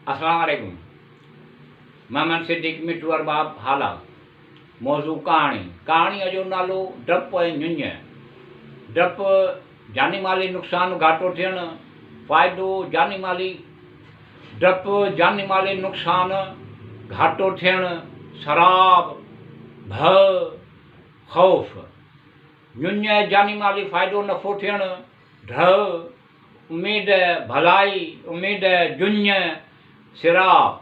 अस्सलाम वालेकुम। मोहम्मद सिद्दीक मिठू अरबाब हाला। मौजू कहाणीअ जो नालो डपु ऐं ञुञ। डपु जानी माली नुक़सानु घाटो थियणु, फ़ाइदो जानी माली। डपु जानी माली नुक़सानु घाटो थियणु, शराब, भउ, ख़ौफ़। ञुञ जानी माली फ़ाइदो नफ़ो थियणु, ढउ, उम्मीद भलाई, उम्मीद जुञ, सिराब।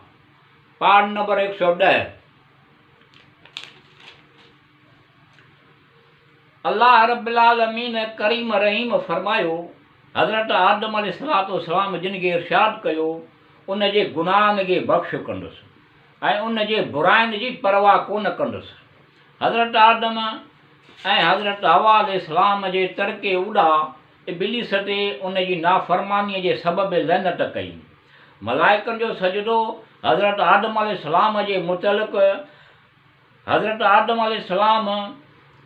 पाठ नंबर 110। अल्लाह रब्बुल आलमीन करीम रहीम फरमायो, हज़रत आदम अलैहिस्सलाम जिन खे इरशाद कयो, उन जे गुनाहनि खे बख़्श कंदुसि ऐं उन जे बुराइनि जी परवाह कोन कंदुसि। हज़रत आदम ऐं हज़रत हवा अलैहिस्सलाम जे तरके उॾा इब्लीस ते उन जी नाफ़रमानीअ जे सबबि लहनत कई। मलाइकनि जो सजदो हज़रत आदम अलैहिस्सलाम जे मुतलिक़ हज़रत आदम अलैहिस्सलाम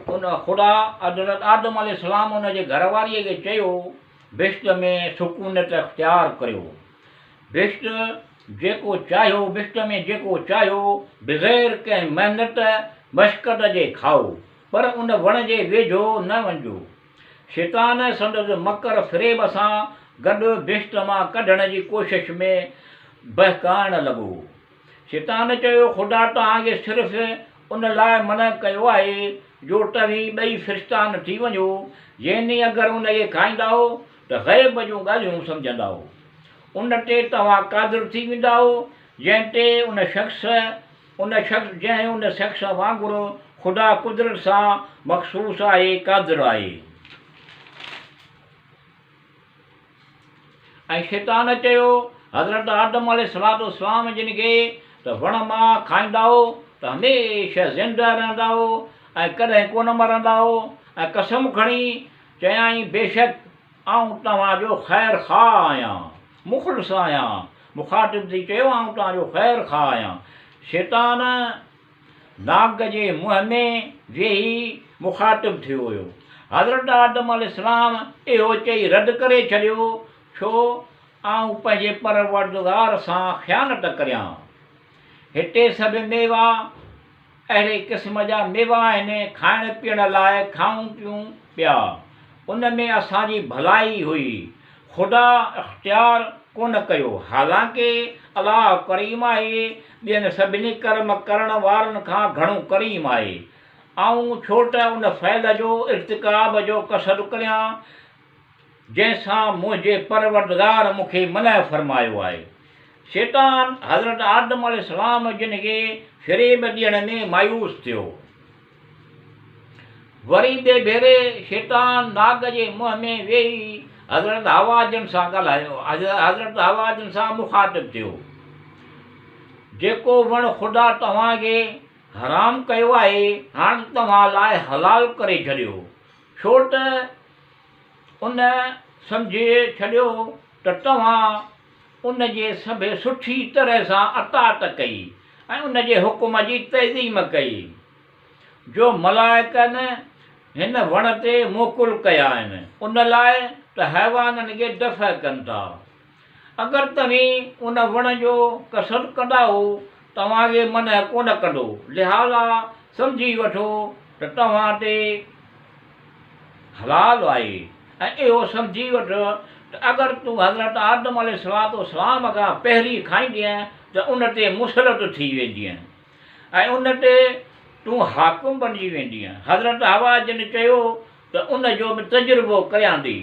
हज़रत आदम अलैहिस्सलाम उन जे घरवारीअ खे चयो, बिश्त में सुकूनत इख़्तियार करियो। बिश्त जेको चाहियो, बिश्त में जेको चाहियो बग़ैर कंहिं महिनत मशक़त जे खाओ, पर उन वण जे वेझो न वञिजो। शैतान संदसि मकर फ़रेब सां गॾु बिश्त मां कढण जी कोशिश में बहकाइण लॻो। शैतान चयो, ख़ुदा तव्हांखे सिर्फ़ु उन लाइ मना कयो आहे जो तव्हीं ॿई फ़रिश्ता न थी वञो, जंहिं ॾींहुं अगरि उन खे खाईंदव त ग़ैब जूं ॻाल्हियूं सम्झंदव। उन ते तव्हां क़ादिर थी वेंदव, जंहिं उन शख़्स वांगुरु ख़ुदा कुदरत सां मख़सूस आहे, क़ादिर आहे। ऐं शैतान चयो हज़रत आदम अलैहिस्सलाम जिन खे त वण मां खाईंदव त हमेशह ज़िंदा रहंदव ऐं कॾहिं कोन मरंदव। ऐं कसम खणी चयाईं, बेशक आउं तव्हांजो ख़ैरु ख़्वाह आहियां, मुख़लिस आहियां। मुख़ातिब थी चयो, आउं तव्हांजो ख़ैरु ख़्वाह आहियां। शैतान नाग जे मुंहं में वेही मुख़ातिब थियो हुयो। हज़रत आदम अलैहिस्सलाम इहो चई रद्द करे छॾियो, छो आउं पंहिंजे परवरदिगार सां ख़यानत करियां। हिते सभु मेवा अहिड़े क़िस्म जा मेवा आहिनि, खाइण पीअण लाइ खाऊं पियूं पिया। उन में असांजी भलाई हुई, ख़ुदा इख़्तियार कोन कयो। हालांकि अलाह करीम आहे, ॿियनि सभिनी कर्म करण वारनि खां घणो करीम आहे। ऐं छो त उन फ़ैल जो इर्तिकाब जो कसद करियां जंहिंसां मुंहिंजे परवरदिगार मूंखे मना फ़रमायो आहे। शैतान हज़रत आदम अलैहिस्सलाम जिन खे फ़रेब ॾियण में मायूस थियो। वरी ॿिए भेरे शैतान नाग जे मुंहं में वेही हज़रत हवा जन सां ॻाल्हायो, हज़रत हवा जन सां मुख़ातिब थियो, जेको वण ख़ुदा तव्हांखे हराम कयो आहे, हाणे तव्हां लाइ हलाल करे छॾियो। छो त उन सम्झे छॾियो त तव्हां उन जे सभु सुठी तरह सां अताअत कई ऐं उन जे हुकुम जी तइज़ीम कई। जो मलाइकनि हिन वण ते मोकुल कया आहिनि, उन लाइ त हैवाननि खे दफ़ा कनि था। अगरि तव्हीं उन वण जो कसद कंदाओ, तव्हांखे मना कोन कंदो। लिहाज़ा सम्झी वठो त तव्हां ते हलाल आहे। ऐं इहो सम्झी वठ त अगरि तूं हज़रत आदम अलैहिस्सलाम खां पहिरीं खाईंदीअ त उन ते मुसलत थी वेंदीअ ऐं उन ते तूं हाकिम बणिजी वेंदीअ। हज़रत हवा जिन चयो त उन जो बि तजुर्बो कयां थी।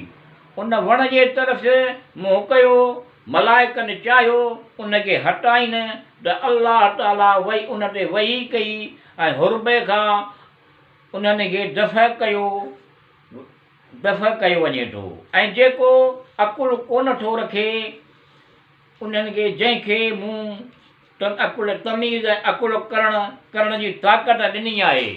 उन वण जे तरफ़ मुंहुं कयो, मलाइकनि चाहियो उन खे हटाइनि त अल्लाह ताला उन ते वही कई ऐं हुर्बे खां उन्हनि खे दफ़ा कयो वञे थो। ऐं जेको अकुलु कोन थो रखे, उन्हनि खे जंहिंखे मूं अकुलु तमीज़ अकुलु करण जी ताक़त ॾिनी आहे,